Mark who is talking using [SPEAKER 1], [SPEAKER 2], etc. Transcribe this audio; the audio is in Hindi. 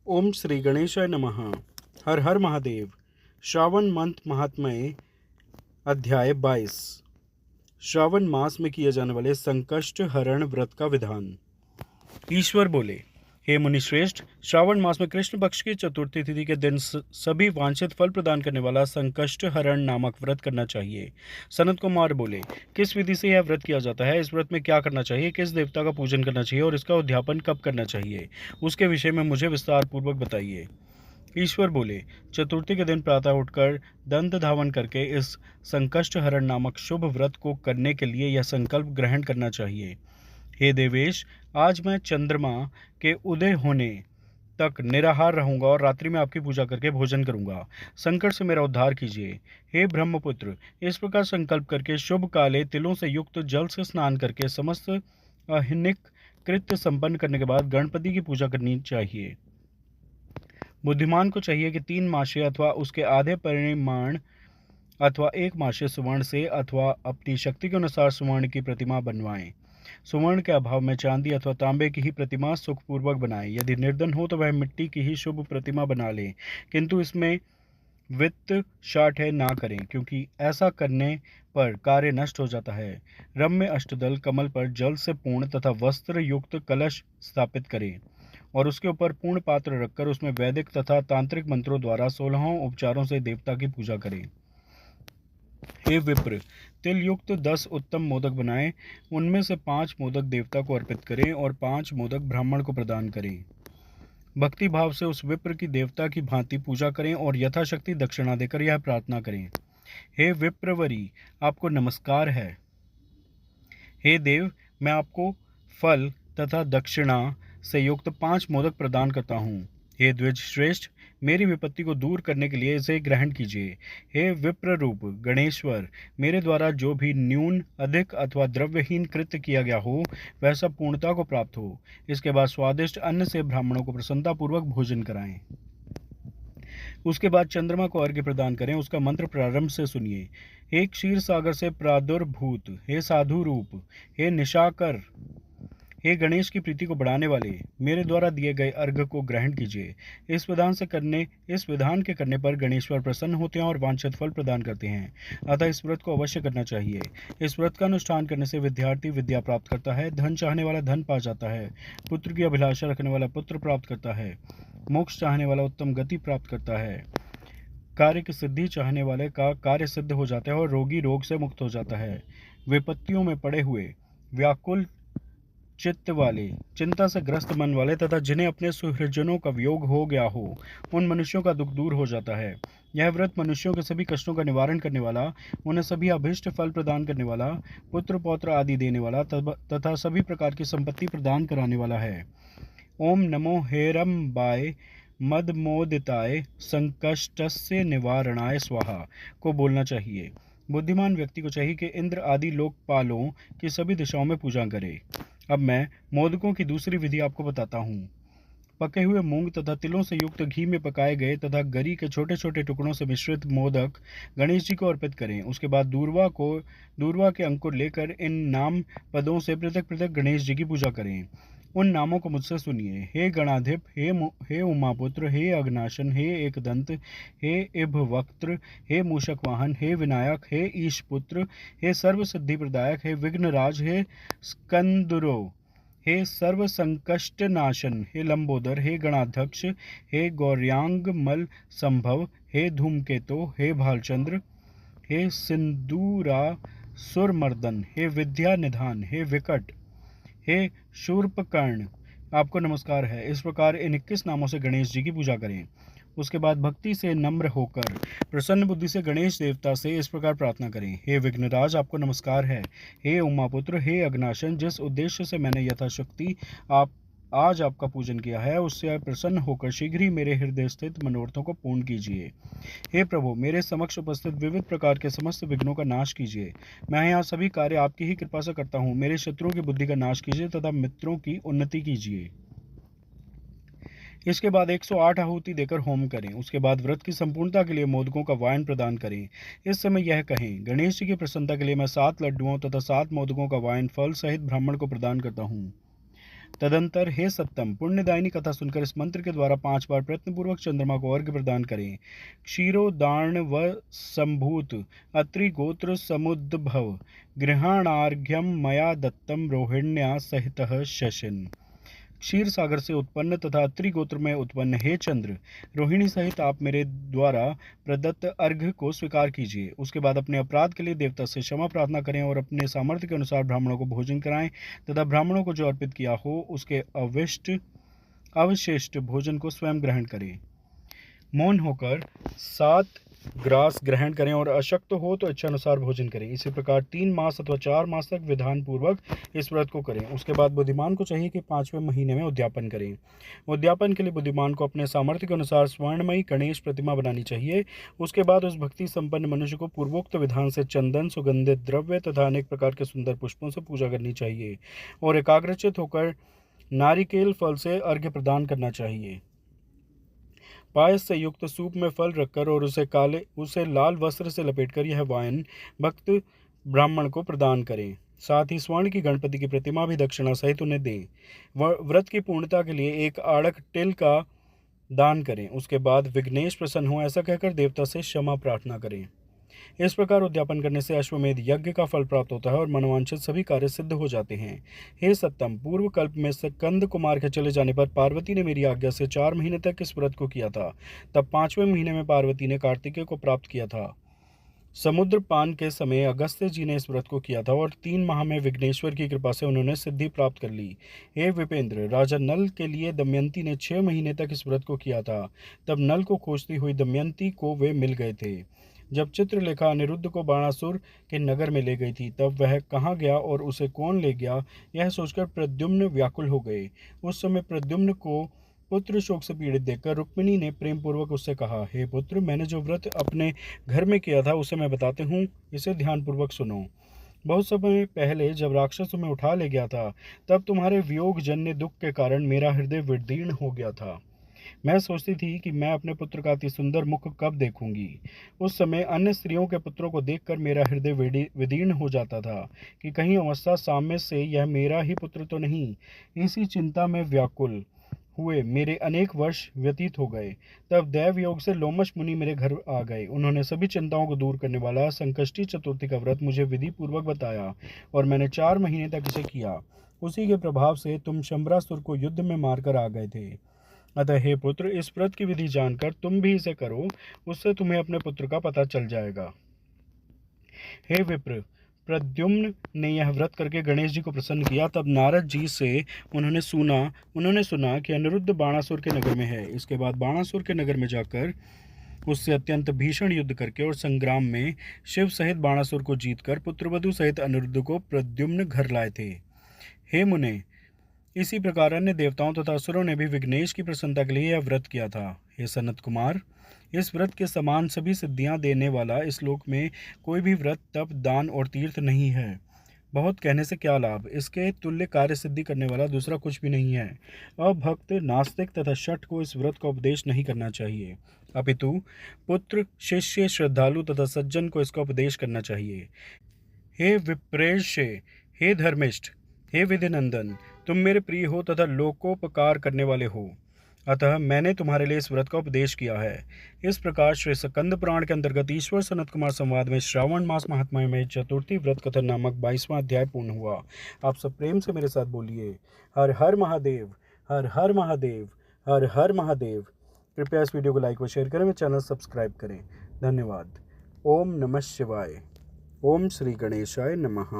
[SPEAKER 1] ओम श्री गणेशाय नमः। हर हर महादेव। श्रावण मंथ महात्म्य अध्याय 22। श्रावण मास में किए जाने वाले संकष्ट हरण व्रत का विधान। ईश्वर बोले, हे मुनिश्रेष्ठ, श्रावण मास में कृष्ण पक्ष की चतुर्थी तिथि के दिन सभी वांछित फल प्रदान करने वाला संकष्ट हरण नामक व्रत करना चाहिए। सनत कुमार बोले, किस विधि से यह व्रत किया जाता है, इस व्रत में क्या करना चाहिए, किस देवता का पूजन करना चाहिए और इसका उद्यापन कब करना चाहिए, उसके विषय में मुझे विस्तार पूर्वक बताइए। ईश्वर बोले, चतुर्थी के दिन प्रातः उठकर दंत धावन करके इस संकष्ट हरण नामक शुभ व्रत को करने के लिए यह संकल्प ग्रहण करना चाहिए। हे देवेश, आज मैं चंद्रमा के उदय होने तक निराहार रहूंगा और रात्रि में आपकी पूजा करके भोजन करूंगा। संकट से मेरा उद्धार कीजिए। हे ब्रह्मपुत्र, इस प्रकार संकल्प करके शुभ काले तिलों से युक्त जल से स्नान करके समस्त अहिनिक कृत्य संपन्न करने के बाद गणपति की पूजा करनी चाहिए। बुद्धिमान को चाहिए कि 3 मासे अथवा उसके आधे परिमाण अथवा 1 मासे सुवर्ण से अथवा अपनी शक्ति के अनुसार सुवर्ण की प्रतिमा बनवाएं। सुवर्ण के अभाव में चांदी अथवा तांबे की ही प्रतिमा सुखपूर्वक बनाएं। यदि निर्धन हो तो वह मिट्टी की ही शुभ प्रतिमा बना ले, किंतु इसमें वित्त शाठ है ना करें, क्योंकि ऐसा करने पर कार्य नष्ट हो जाता है। रम्य अष्टदल कमल पर जल से पूर्ण तथा वस्त्र युक्त कलश स्थापित करें और उसके ऊपर पूर्ण पात्र रखकर उसमें वैदिक तथा तांत्रिक मंत्रों द्वारा 16 उपचारों से देवता की पूजा करें। हे विप्र, तिल युक्त 10 उत्तम मोदक बनाएं, उनमें से 5 मोदक देवता को अर्पित करें और 5 मोदक ब्राह्मण को प्रदान करें। भक्ति भाव से उस विप्र की देवता की भांति पूजा करें और यथाशक्ति दक्षिणा देकर यह प्रार्थना करें, हे विप्रवरी, आपको नमस्कार है। हे देव, मैं आपको फल तथा दक्षिणा से युक्त 5 मोदक प्रदान करता हूँ। हे द्विज श्रेष्ठ, मेरी विपत्ति को दूर करने के लिए इसे ग्रहण कीजिए। हे विप्र रूप गणेश्वर, मेरे द्वारा जो भी न्यून अधिक अथवा द्रव्यहीन कृत्य किया गया हो वह सब पूर्णता को प्राप्त हो। इसके बाद स्वादिष्ट अन्न से ब्राह्मणों को प्रसन्नतापूर्वक भोजन कराएं। उसके बाद चंद्रमा को अर्घ्य प्रदान करें। उसका मंत्र प्रारंभ से सुनिए। हे क्षीर सागर से प्रादुर्भूत, हे साधु रूप, हे निशाकर, हे गणेश की प्रीति को बढ़ाने वाले, मेरे द्वारा दिए गए अर्घ्य को ग्रहण कीजिए। इस विधान के करने पर गणेश्वर प्रसन्न होते हैं और वांछित फल प्रदान करते हैं। अतः इस व्रत को अवश्य करना चाहिए। इस व्रत का अनुष्ठान करने से विद्यार्थी विद्या प्राप्त करता है, धन चाहने वाला धन पा जाता है, पुत्र की अभिलाषा रखने वाला पुत्र प्राप्त करता है, मोक्ष चाहने वाला उत्तम गति प्राप्त करता है, कार्य की सिद्धि चाहने वाले का कार्य सिद्ध हो जाता है और रोगी रोग से मुक्त हो जाता है। विपत्तियों में पड़े हुए, व्याकुल चित्त वाले, चिंता से ग्रस्त मन वाले तथा जिन्हें अपने सुहृजनों का वियोग हो गया हो, उन मनुष्यों का दुख दूर हो जाता है। यह व्रत मनुष्यों के सभी कष्टों का निवारण करने वाला, उन्हें सभी अभीष्ट फल प्रदान करने वाला, पुत्र पौत्र आदि देने वाला तथा सभी प्रकार की संपत्ति प्रदान कराने वाला है। ओम नमो हेरम्बाय मदमोदिताय संकष्टस्य निवारणाय स्वाहा को बोलना चाहिए। बुद्धिमान व्यक्ति को चाहिए कि इंद्र आदि लोकपालों की सभी दिशाओं में पूजा करे। अब मैं मोदकों की दूसरी विधि आपको बताता हूँ। पके हुए मूंग तथा तिलों से युक्त घी में पकाए गए तथा गरी के छोटे छोटे टुकड़ों से मिश्रित मोदक गणेश जी को अर्पित करें। उसके बाद दूर्वा के अंकुर लेकर इन नाम पदों से पृथक पृथक गणेश जी की पूजा करें। उन नामों को मुझसे सुनिए। हे गणाधिप, हे उमापुत्र, हे अग्नाशन, हे एकदंत, हे इभवक्त्र, हे मूषक वाहन, हे विनायक, हे ईशपुत्र, हे सर्व सिद्धि प्रदायक, हे विघ्नराज, हे स्कंदरो, हे सर्व संकष्ट नाशन, हे लंबोदर, हे गणाध्यक्ष, हे गौर्यांग मल संभव, हे धूमकेतो, हे भालचंद्र, हे सिंदूरा सुरमर्दन, हे विद्या निधान, हे विकट, हे शूर्पकर्ण, आपको नमस्कार है। इस प्रकार इन 21 नामों से गणेश जी की पूजा करें। उसके बाद भक्ति से नम्र होकर प्रसन्न बुद्धि से गणेश देवता से इस प्रकार प्रार्थना करें। हे विघ्नराज, आपको नमस्कार है। हे उमापुत्र, हे अग्नाशन, जिस उद्देश्य से मैंने यथाशक्ति आज आपका पूजन किया है, उससे प्रसन्न होकर शीघ्र ही मेरे हृदय स्थित मनोरथों को पूर्ण कीजिए। हे प्रभु, मेरे समक्ष उपस्थित विविध प्रकार के समस्त विघ्नों का नाश कीजिए। मैं यहाँ सभी कार्य आपकी ही कृपा से करता हूँ। मेरे शत्रुओं की बुद्धि का नाश कीजिए तथा मित्रों की उन्नति कीजिए। इसके बाद 108 आहुति देकर होम करें। उसके बाद व्रत की संपूर्णता के लिए मोदकों का वायन प्रदान करें। इस समय यह कहें, गणेश जी की प्रसन्नता के लिए मैं 7 लड्डुओं तथा 7 मोदकों का वायन फल सहित ब्राह्मण को प्रदान करता हूँ। तदंतर हे सत्तम, पुण्यदायिनी कथा सुनकर इस मंत्र के द्वारा 5 बार प्रयत्नपूर्वक चंद्रमा को अर्घ्य प्रदान करें। क्षीरोदार्ण व संभूत अत्रि गोत्र समुद्भव गृहाणार्घ्यम मया दत्तम रोहिण्या सहितः शशिन। क्षीर सागर से उत्पन्न तथा अत्रि गोत्र में उत्पन्न हे चंद्र, रोहिणी सहित आप मेरे द्वारा प्रदत्त अर्घ्य को स्वीकार कीजिए। उसके बाद अपने अपराध के लिए देवता से क्षमा प्रार्थना करें और अपने सामर्थ्य के अनुसार ब्राह्मणों को भोजन कराएं तथा ब्राह्मणों को जो अर्पित किया हो उसके अवशिष्ट भोजन को स्वयं ग्रहण करें। मौन होकर 7 ग्रास ग्रहण करें और अशक्त हो तो इच्छानुसार भोजन करें। इसी प्रकार 3 मास अथवा 4 मास तक विधान पूर्वक इस व्रत को करें। उसके बाद बुद्धिमान को चाहिए कि 5वें महीने में उद्यापन करें। उद्यापन के लिए बुद्धिमान को अपने सामर्थ्य के अनुसार स्वर्णमयी गणेश प्रतिमा बनानी चाहिए। उसके बाद उस भक्ति संपन्न मनुष्य को पूर्वोक्त विधान से चंदन, सुगंधित द्रव्य तथा अनेक प्रकार के सुंदर पुष्पों से पूजा करनी चाहिए और एकाग्रचित होकर नारिकेल फल से अर्घ्य प्रदान करना चाहिए। पायस से युक्त सूप में फल रखकर और उसे लाल वस्त्र से लपेटकर यह वाइन भक्त ब्राह्मण को प्रदान करें। साथ ही स्वर्ण की गणपति की प्रतिमा भी दक्षिणा सहित उन्हें दें। व्रत की पूर्णता के लिए 1 आड़क तिल का दान करें। उसके बाद विघ्नेश प्रसन्न हो ऐसा कहकर देवता से क्षमा प्रार्थना करें। इस प्रकार उद्यापन करने से अश्वमेध यज्ञ का फल प्राप्त होता है और मनोवांछित सभी कार्य सिद्ध हो जाते हैं। हे सत्तम, पूर्व कल्प में स्कंद कुमार के चले जाने पर पार्वती ने मेरी आज्ञा से 4 महीने तक इस व्रत को किया था। तब 5वें महीने में पार्वती ने कार्तिकेय को प्राप्त किया था। समुद्र पान के समय अगस्त्य जी ने इस व्रत को किया था और 3 माह में विघ्नेश्वर की कृपा से उन्होंने सिद्धि प्राप्त कर ली। हे विपेंद्र, राजा नल के लिए दमयंती ने 6 महीने तक इस व्रत को किया था। तब नल को खोजती हुई दमयंती को वे मिल गए थे। जब चित्रलेखा अनिरुद्ध को बाणासुर के नगर में ले गई थी तब वह कहाँ गया और उसे कौन ले गया, यह सोचकर प्रद्युम्न व्याकुल हो गए। उस समय प्रद्युम्न को पुत्र शोक से पीड़ित देखकर रुक्मिणी ने प्रेम पूर्वक उससे कहा, हे पुत्र, मैंने जो व्रत अपने घर में किया था उसे मैं बताते हूँ, इसे ध्यानपूर्वक सुनो। बहुत समय पहले जब राक्षस तुम्हें उठा ले गया था तब तुम्हारे वियोग जन्य दुख के कारण मेरा हृदय विदीर्ण हो गया था। मैं सोचती थी कि मैं अपने पुत्र का अति सुंदर मुख कब देखूंगी। उस समय अन्य स्त्रियों के पुत्रों को देखकर मेरा हृदय विदीर्ण हो जाता था कि कहीं अवस्था साम्य से यह मेरा ही पुत्र तो नहीं। इसी चिंता में व्याकुल हुए मेरे अनेक वर्ष व्यतीत हो गए। तब दैव योग से लोमश मुनि मेरे घर आ गए। उन्होंने सभी चिंताओं को दूर करने वाला संकष्टी चतुर्थी का व्रत मुझे विधि पूर्वक बताया और मैंने 4 महीने तक इसे किया। उसी के प्रभाव से तुम शंबरासुर को युद्ध में मारकर आ गए थे। अतः हे पुत्र, इस व्रत की विधि जानकर तुम भी इसे करो, उससे तुम्हें अपने पुत्र का पता चल जाएगा। हे विप्र, प्रद्युम्न ने यह व्रत करके गणेश जी को प्रसन्न किया। तब नारद जी से उन्होंने सुना कि अनिरुद्ध बाणासुर के नगर में है। इसके बाद बाणासुर के नगर में जाकर उससे अत्यंत भीषण युद्ध करके और संग्राम में शिव सहित बाणासुर को जीतकर पुत्रवधु सहित अनिरुद्ध को प्रद्युम्न घर लाए थे। हे मुने, इसी प्रकार अन्य देवताओं तथा असुरों ने भी विघ्नेश की प्रसन्नता के लिए यह व्रत किया था। हे सनत कुमार, इस व्रत के समान सभी सिद्धियां देने वाला इस लोक में कोई भी व्रत, तप, दान और तीर्थ नहीं है। बहुत कहने से क्या लाभ, इसके तुल्य कार्य सिद्धि करने वाला दूसरा कुछ भी नहीं है। अभक्त, नास्तिक तथा शठ को इस व्रत का उपदेश नहीं करना चाहिए, अपितु पुत्र, शिष्य, श्रद्धालु तथा सज्जन को इसका उपदेश करना चाहिए। हे विप्रेश, हे धर्मिष्ठ, हे विधिनंदन, तुम मेरे प्रिय हो तथा लोकोपकार करने वाले हो, अतः मैंने तुम्हारे लिए इस व्रत का उपदेश किया है। इस प्रकार श्री स्कंद पुराण के अंतर्गत ईश्वर सनत कुमार संवाद में श्रावण मास महात्म्य में चतुर्थी व्रत कथन नामक 22वां अध्याय पूर्ण हुआ। आप सब प्रेम से मेरे साथ बोलिए, हर हर महादेव, हर हर महादेव, हर हर महादेव। कृपया इस वीडियो को लाइक व शेयर करें, मेरे चैनल सब्सक्राइब करें। धन्यवाद। ओम नमः शिवाय। ओम श्री गणेशाय नमः।